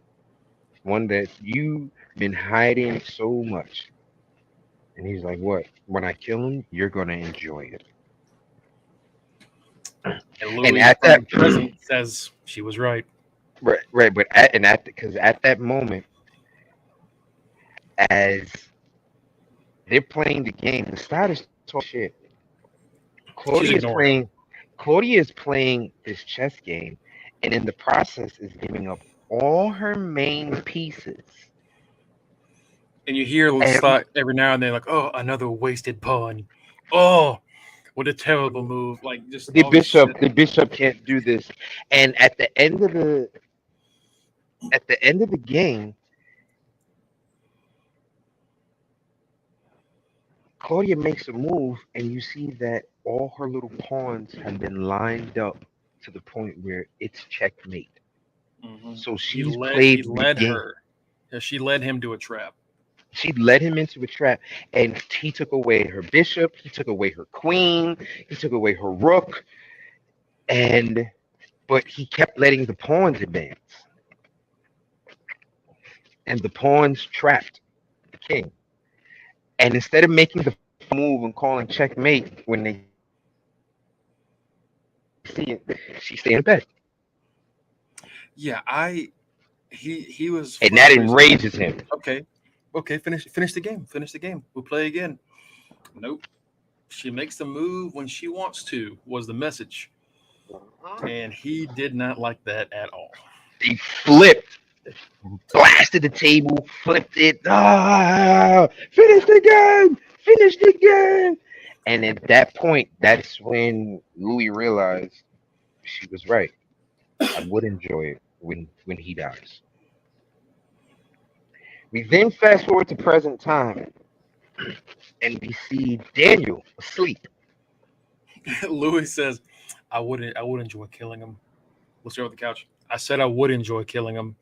one that you've been hiding so much. And he's like, what? When I kill him, you're going to enjoy it. And And Louis at from that, the present says she was right. right, but because at that moment, as they're playing the game, the style is talking shit. She's Claudia is ignoring him. playing. Claudia is playing this chess game, and in the process is giving up all her main pieces. And you hear And Lestat every now and then, like, "Oh, another wasted pawn. Oh, what a terrible move!" Like just all this shit. the bishop can't do this. And at the end of the game, Claudia makes a move, and you see that all her little pawns have been lined up to the point where it's checkmate. So she's He played the led game. her. Yeah, she led him to a trap. She led him into a trap, and he took away her bishop, he took away her queen, he took away her rook, and but he kept letting the pawns advance, and the pawns trapped the king. And instead of making the move and calling checkmate when they see it, she stay in bed, Yeah, he was and that frustrated. He's like, enrages him. okay, okay, finish the game, finish the game. We'll play again. Nope. She makes the move when she wants to. Was the message. and he did not like that at all. He flipped, blasted the table, flipped it. Finished again, finished again. And at that point, that's when Louis realized she was right. I would enjoy it when he dies. We then fast forward to present time, and we see Daniel asleep. Louis says, I would enjoy killing him. Let's start with the couch. I said I would enjoy killing him.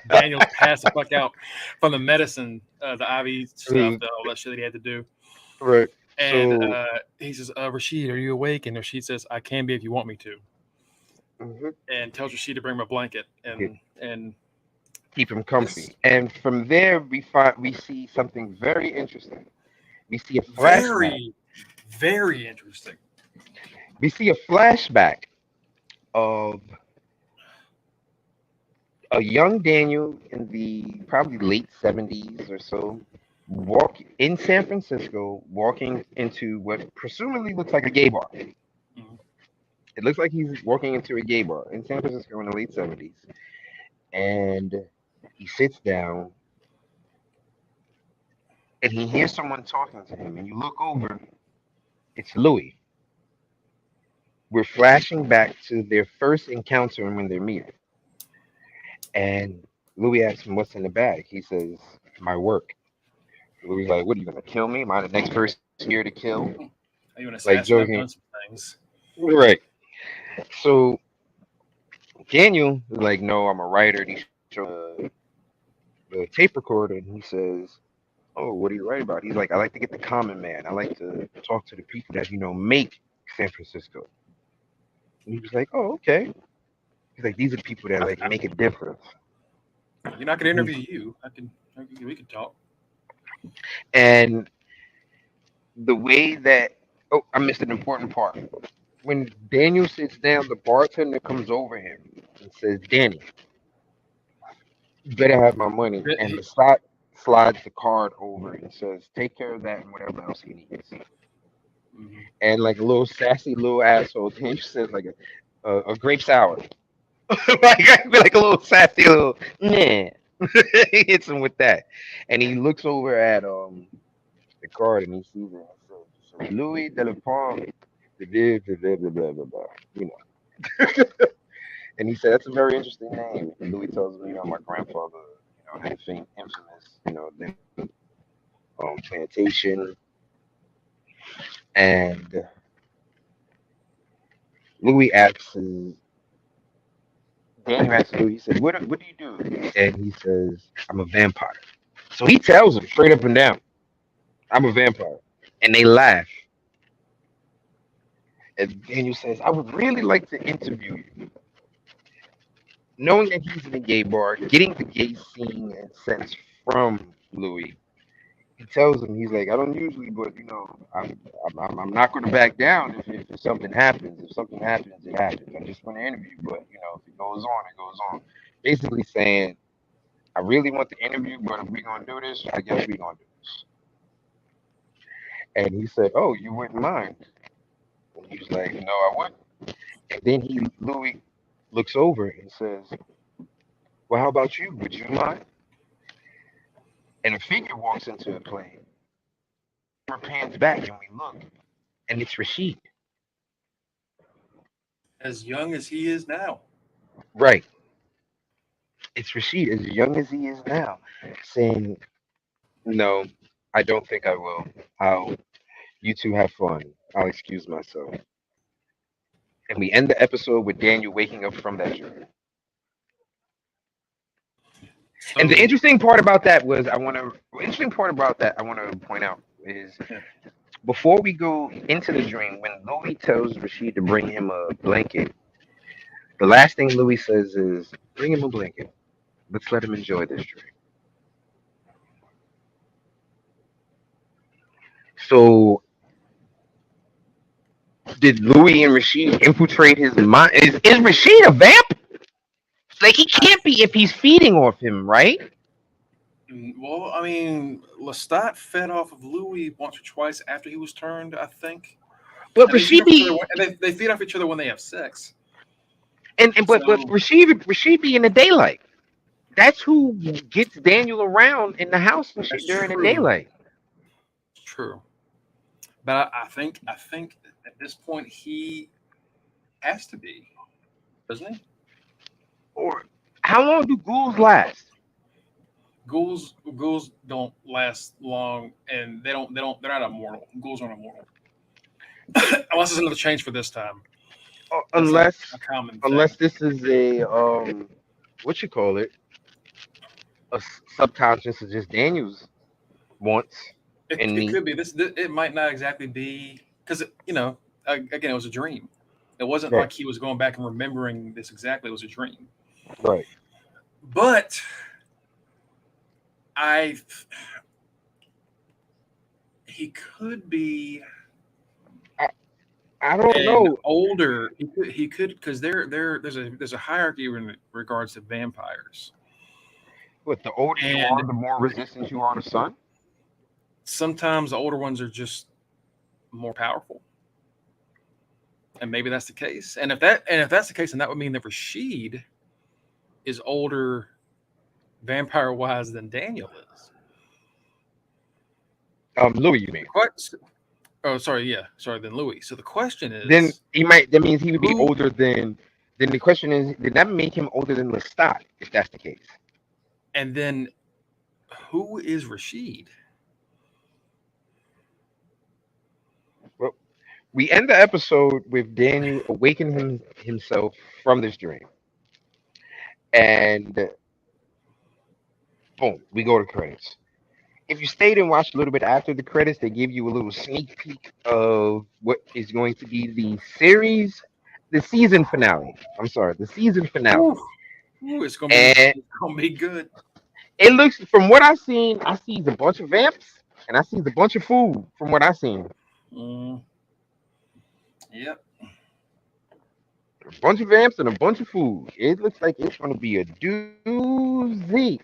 Daniel's passed the fuck out from the medicine, the IV stuff, all that shit that he had to do. Right. And So he says, Rashid, are you awake? And Rashid says, I can be if you want me to. mhm, And tells Rashid to bring him a blanket and keep him this comfy. And from there, we see something very interesting. We see a flashback. very, very interesting. We see a flashback of a young Daniel in the probably late 70s or so, walk in San Francisco, walking into what presumably looks like a gay bar. Mhm. It looks like he's walking into a gay bar in San Francisco in the late 70s. And he sits down and he hears someone talking to him. And you look over, it's Louis. We're flashing back to their first encounter and when they're meeting. And Louis asks him, "What's in the bag?" He says, "My work." Louis like, "What are you gonna kill me? Am I the next person here to kill?" Are you an Like assassin? I've joking. done some things. Right. So Daniel is like, "No, I'm a writer." And he shows the tape recorder and he says, "Oh, what do you write about?" He's like, "I like to get the common man. I like to talk to the people that make San Francisco." And he was like, "Oh, okay." He's like, "These are the people that like make a difference." You're not gonna interview you. We can talk. And the way that I missed an important part. When Daniel sits down, the bartender comes over him and says, "Danny, you better have my money." And He, Lestat slides the card over and says, "Take care of that and whatever else he needs." mhm. And like a little sassy little asshole, Daniel says like a grape sour. Like I feel like a little sassy little nah. He hits him with that, and he looks over at the card and he sees it. And says, Louis de la Palme, blah, blah, blah, blah, blah, blah, blah. You know. And he said, "That's a very interesting name." And Louis tells him, "My grandfather, had a infamous, plantation." And Louis asks, Daniel asks Louis, he said, what do you do?" And he says, "I'm a vampire." So he tells him straight up and down, "I'm a vampire." And they laugh. And Daniel says, "I would really like to interview you." Knowing that he's in a gay bar, getting the gay scene and sense from Louis, he tells him, he's like, "I don't usually, but I'm not going to back down if something happens. If something happens, it happens. I just want to interview, but if it goes on, it goes on." Basically saying, "I really want the interview, but if we're gonna do this, I guess we're gonna do this." And he said, "Oh, you wouldn't mind?" And he was like, "No, I wouldn't." And then Louis looks over and says, "Well, how about you? Would you mind?" And a figure walks into the plane. Camera pans back and we look, and it's Rashid. As young as he is now. Right. It's Rashid, as young as he is now, saying, "No, I don't think I will. You two have fun. I'll excuse myself." And we end the episode with Daniel waking up from that dream. And the So interesting part about that was interesting part about that I want to point out is yeah. before we go into the dream, when Louis tells Rashid to bring him a blanket, the last thing Louis says is, "Bring him a blanket. Let's let him enjoy this dream." So did Louis and Rashid infiltrate his mind? Is Rashid a vamp? Like he I, can't be if he's feeding off him, right? well, I mean, Lestat fed off of Louis once or twice after he was turned, I think. But and they feed off each other. Rashid And they feed off each other when they have sex. but So Rashid be in the daylight. That's who gets Daniel around in the house and that's shit during the true. daylight. It's true. But I think at this point he has to be, doesn't he? Or how long do ghouls last? Ghouls don't last long, and they're not immortal. Ghouls aren't immortal unless there's another change for this time. That's not Unless a common thing. unless this is a what you call it, subconscious of just Daniel's wants It, and it need. could be this. It might not exactly be because again, it was a dream. It wasn't Right, like he was going back and remembering this exactly. It was a dream. right. But I he could be I, I don't an know. older. He could because there's a hierarchy in regards to vampires, What the older you and are, the more resistant you are to sun. sometimes the older ones are just more powerful, and maybe that's the case. And if that's the case, then that would mean that Rashid is older vampire wise than Daniel is. Louis, you mean? What? Oh, sorry. Yeah, sorry. Than Louis. So the question Then is, he might. That means he would be who? older than. Then the question is, did that make him older than Lestat? If that's the case. And then who is Rashid? Well, we end the episode with Daniel awakening himself from this dream, and boom, we go to credits. If you stayed and watched a little bit after the credits, they give you a little sneak peek of what is going to be the season finale. I'm sorry, the season finale. Ooh, ooh, And it's gonna be good. it looks, from what I've seen, I see a bunch of vamps and I see a bunch of food. From what I've seen, Mm, yep. a bunch of vamps and a bunch of food. It looks like it's going to be a doozy.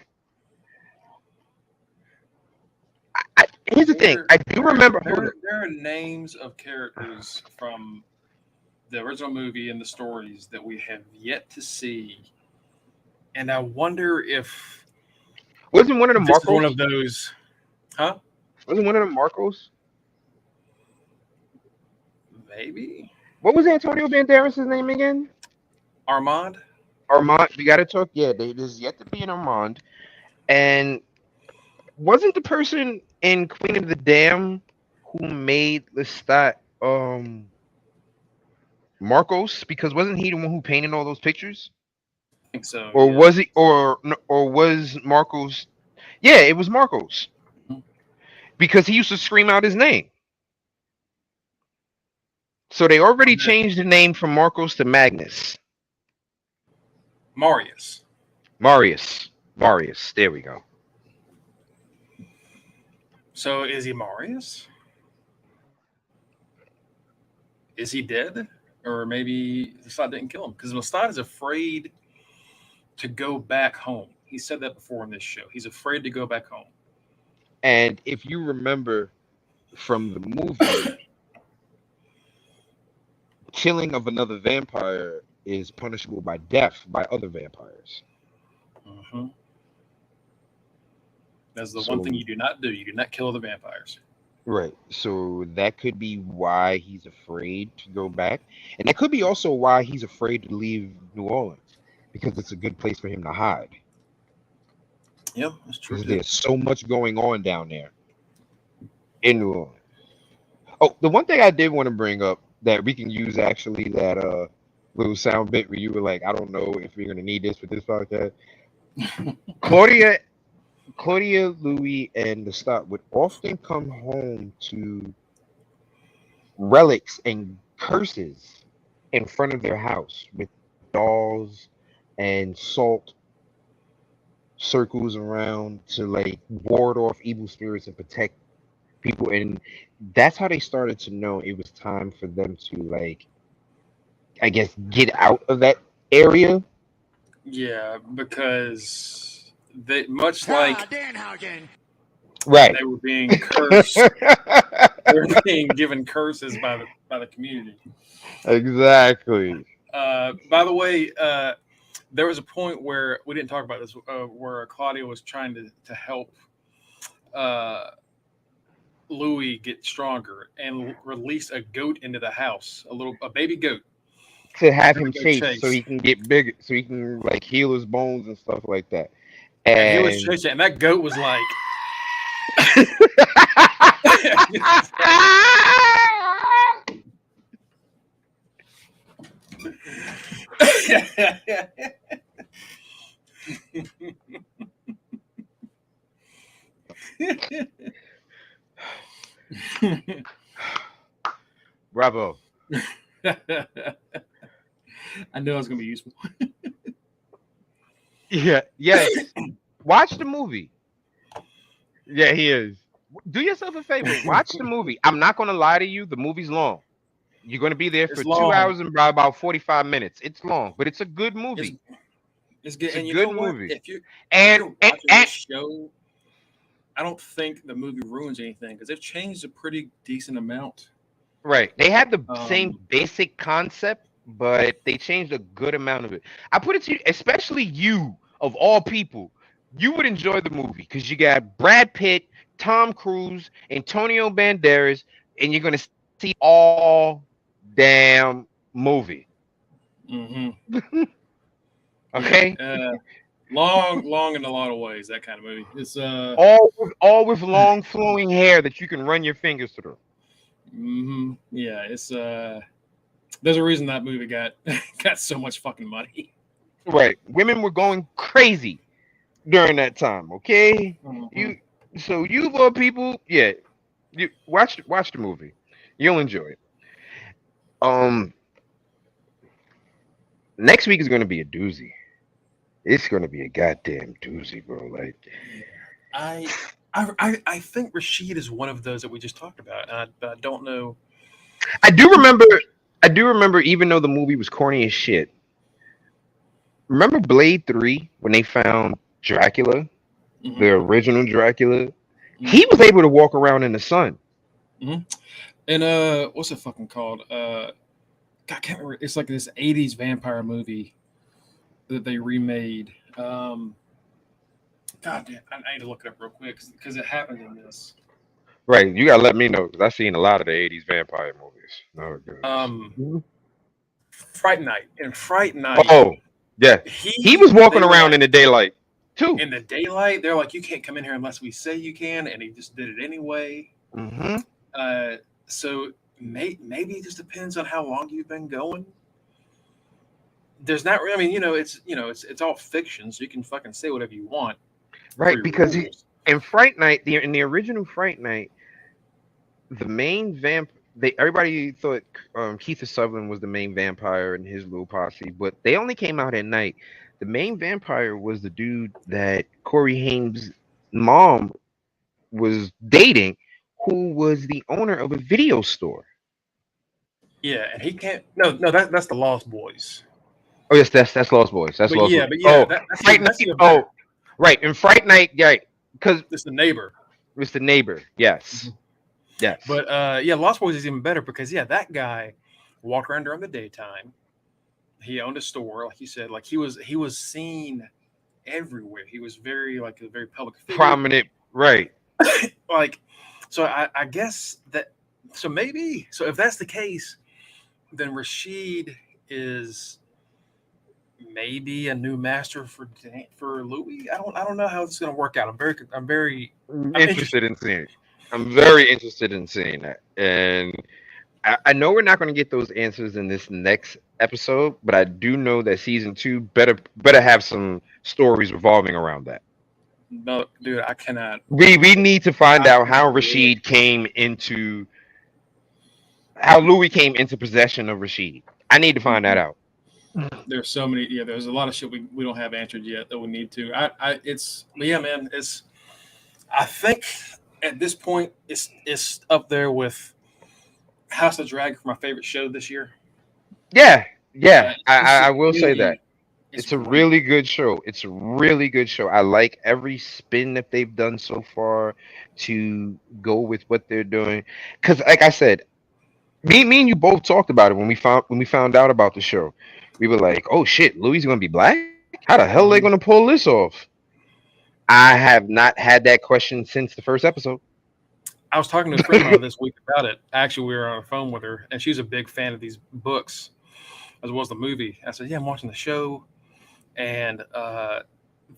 Here's the thing. There, I do remember. Hold on. there are names of characters from the original movie and the stories that we have yet to see, and I wonder if Wasn't one of them this is one Marcos? of those. Huh? Wasn't one of them Marcos? Maybe What was Antonio Banderas' name again? Armand. Armand. We got to talk. Yeah, there's yet to be an Armand. And wasn't the person in Queen of the Dam who made Lestat Marcos? Because wasn't he the one who painted all those pictures? I think so. Or Yeah. was he? Or was Marcos? Yeah, it was Marcos Mhm. because he used to scream out his name. So they already changed the name from Marcos to Magnus. Marius. Marius. Marius. There we go. So is he Marius? Is he dead? Or maybe Lestat didn't kill him? Because Lestat is afraid to go back home. He said that before in this show. He's afraid to go back home. And if you remember from the movie, killing of another vampire is punishable by death by other vampires. Hmm. That's the one thing So you do not do. You do not kill other vampires. right. So that could be why he's afraid to go back. And that could be also why he's afraid to leave New Orleans. Because it's a good place for him to hide. Yeah, that's true Because too. there's so much going on down there in New Orleans. Oh, the one thing I did want to bring up that we can use actually, that little sound bit where you were like, I don't know if we're gonna need this for this podcast. Claudia Louis, and the Lestat would often come home to relics and curses in front of their house with dolls and salt circles around to like ward off evil spirits and protect people. And that's how they started to know it was time for them to, like, I guess, get out of that area. Yeah, because they much like Right. they were being cursed They're being given curses by the community. Exactly. By the way, there was a point where we didn't talk about this, where Claudia was trying to help uh, Louis get stronger and release a goat into the house, a baby goat, To for have him him to go chase so chase. he can get bigger, so he can like heal his bones and stuff like that. And he was And chasing, and that goat was like, bravo. I knew it was gonna be useful. Yeah. Yes. Watch the movie. Yeah, he is. Do yourself a favor. Watch the movie. I'm not gonna lie to you. The movie's long. You're gonna be there for It's two long. hours and about 45 minutes. It's long, but it's a good It's movie. it's good. It's a And you know good what? movie. If And you're and, watching and this show, I don't think the movie ruins anything because they've changed a pretty decent amount. right, they had the same Um, basic concept, but they changed a good amount of it. I put it to you, especially you of all people, you would enjoy the movie because you got Brad Pitt, Tom Cruise, Antonio Banderas, and you're gonna see all damn movie. hmm Yeah, Okay, long in a lot of ways. That kind of movie. It's all with long flowing hair that you can run your fingers through. yeah. It's there's a reason that movie got got so much fucking money. Right, women were going crazy during that time. Okay, hmm you so you little people, yeah, you watch the movie, you'll enjoy it. Um, next week is going to be a doozy. It's going to be a goddamn doozy, bro. Like Yeah, I, I think Rashid is one of those that we just talked about, and I don't know. I do remember, I do remember, even though the movie was corny as shit. Remember Blade 3 when they found Dracula, hmm the original Dracula? hmm He was able to walk around in the sun. hmm And what's it fucking called? God, I can't remember. It's like this '80s vampire movie that they remade. God damn, I need to look it up real quick because it happened in this. Right, you gotta let me know because I've seen a lot of the '80s vampire movies. Oh goodness. Um, Mhm. Fright Night. In Fright Night, Oh yeah, he he was they walking were around like in the daylight too. in the daylight. They're like, you can't come in here unless we say you can, and he just did it anyway. Hmm. Uh, so maybe it just depends on how long you've been going. There's not. I mean, it's all fiction, so you can fucking say whatever you want for Right, your because rules. in Fright Night, in the original Fright Night, the main they everybody thought Keith Sutherland was the main vampire and his little posse, but they only came out at night. The main vampire was the dude that Corey Haim's mom was dating, who was the owner of a video store. Yeah, and he can't. No, that's the Lost Boys. Oh yes, that's Lost Boys. That's Lost Boys. But yeah, Oh, Fright that's Night. even better. Oh, right. In Fright Night, yeah, because It's the neighbor. it's the neighbor. Yes, Mhm. yes. But yeah, Lost Boys is even better because yeah, that guy walked around during the daytime. He owned a store, like you said. Like he was seen everywhere. He was very like a very public figure. Prominent. Right. Like, so I guess that so if that's the case, then Rashid is maybe a new master for Louis. I don't know how this is going to work out. I'm I'm interested. interested in seeing. I'm very interested in seeing that, and I know we're not going to get those answers in this next episode, but I do know that season two better have some stories revolving around that. No, dude, I cannot. We need to find I out cannot how wait. Rashid came into how Louis came into possession of Rashid. I need to find that Mhm. out. There's so many. Yeah, there's a lot of shit we don't have answered yet that we need to. But yeah, man. I think at this point it's up there with House of Dragon for my favorite show this year. Yeah, yeah. It's just I will say that. It's It's a great. really good show. It's a really good show. I like every spin that they've done so far to go with what they're doing. Cause like I said, me and you both talked about it when we found out about the show. We were like, "Oh shit, Louis is gonna be black? How the hell are they gonna Mhm. pull this off?" I have not had that question since the first episode. I was talking to a friend of mine this week about it. Actually, we were on the phone with her, and she's a big fan of these books as well as the movie. I said, "Yeah, I'm watching the show, and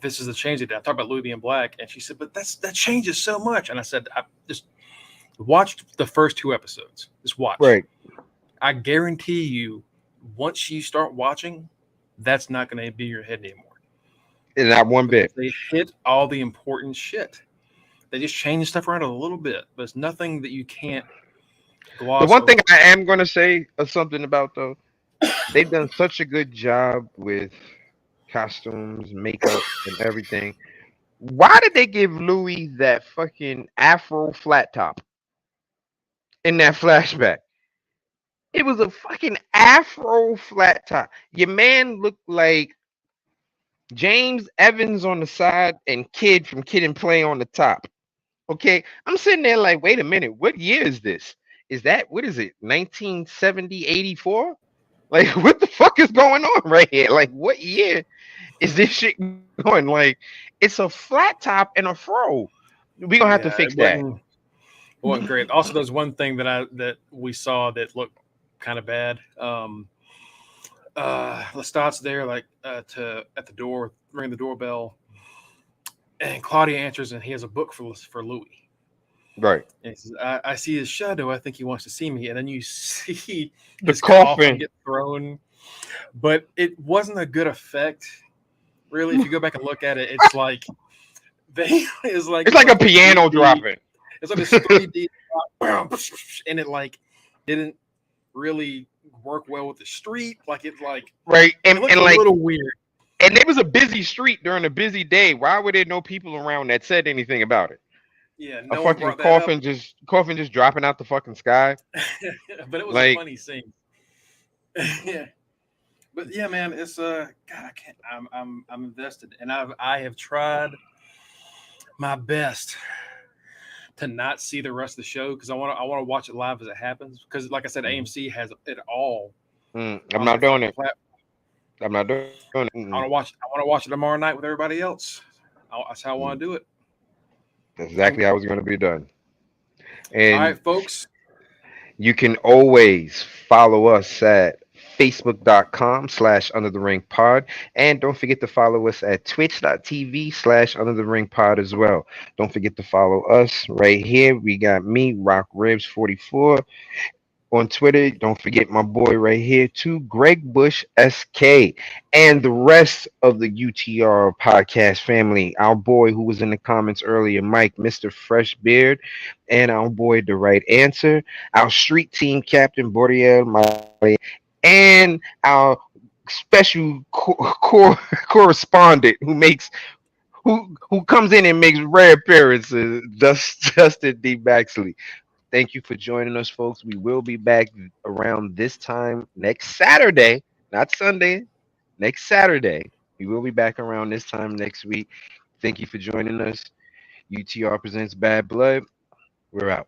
this is the change they did." I talked about Louis being black, and she said, "But that changes so much." And I said, "I just watched the first two episodes. Just watch. Right. I guarantee you, once you start watching, that's not going to be in your head anymore And not one because bit. they hit all the important shit. They just change stuff around a little bit, but it's nothing that you can't The gloss one thing over." I am gonna say something about though, they've done such a good job with costumes, makeup, and everything. Why did they give Louis that fucking Afro flat top in that flashback? It was a fucking Afro flat top. Your man looked like James Evans on the side and Kid from Kid and Play on the top. Okay, I'm sitting there like, wait a minute, what year is this? Is that what is it? 1970, 84? Like, what the fuck is going on right here? Like, what year is this shit going? Like, it's a flat top and a fro. We gonna have to Yeah, fix that. it wasn't great. Also, there's one thing that we saw that looked kind of bad. Lestat's there, like to at the door, ring the doorbell, and Claudia answers, and he has a book for Louis. Right. And he says, I see his shadow. I think he wants to see me. And then you see The his coffin coffin. get thrown, but it wasn't a good effect, really. If you go back and look at it, it's like they It's like a a piano 3D. dropping. It's like this 3D, and it like didn't really work well with the street. Like Right. it looked And a like, little weird. and it was a busy street during a busy day. Why were there no people around that said anything about it? Yeah, A no one fucking brought that up, coffin just dropping out the fucking sky. but it was a Like, funny scene. Yeah, but yeah, man, it's God, I can't. I'm invested, and I have tried my best to not see the rest of the show because I want to watch it live as it happens. Because like I said, mhm. AMC has it all I'm on their not doing fucking it. platform. I'm not doing it. I want to watch. I want to watch it tomorrow night with everybody else. That's how I Mm. want to do it. That's Um, exactly how it's going to be done. all And right, folks. you can always follow us at facebook.com/ under the ring pod. And don't forget to follow us at twitch.tv/ under the ring pod as well. Don't forget to follow us right here. We got me, Rock Ribs 44 on Twitter. Don't forget my boy right here too, Greg Bush SK, and the rest of the UTR podcast family. Our boy who was in the comments earlier, Mike, Mr. Fresh Beard, and our boy The Right Answer, our street team captain, Bordiel Mali, and our special correspondent who comes in and makes rare appearances, Justin D. Baxley. Thank you for joining us, folks. We will be back around this time next Saturday, not Sunday, next Saturday. We will be back around this time next week. Thank you for joining us. UTR presents Bad Blood. We're out.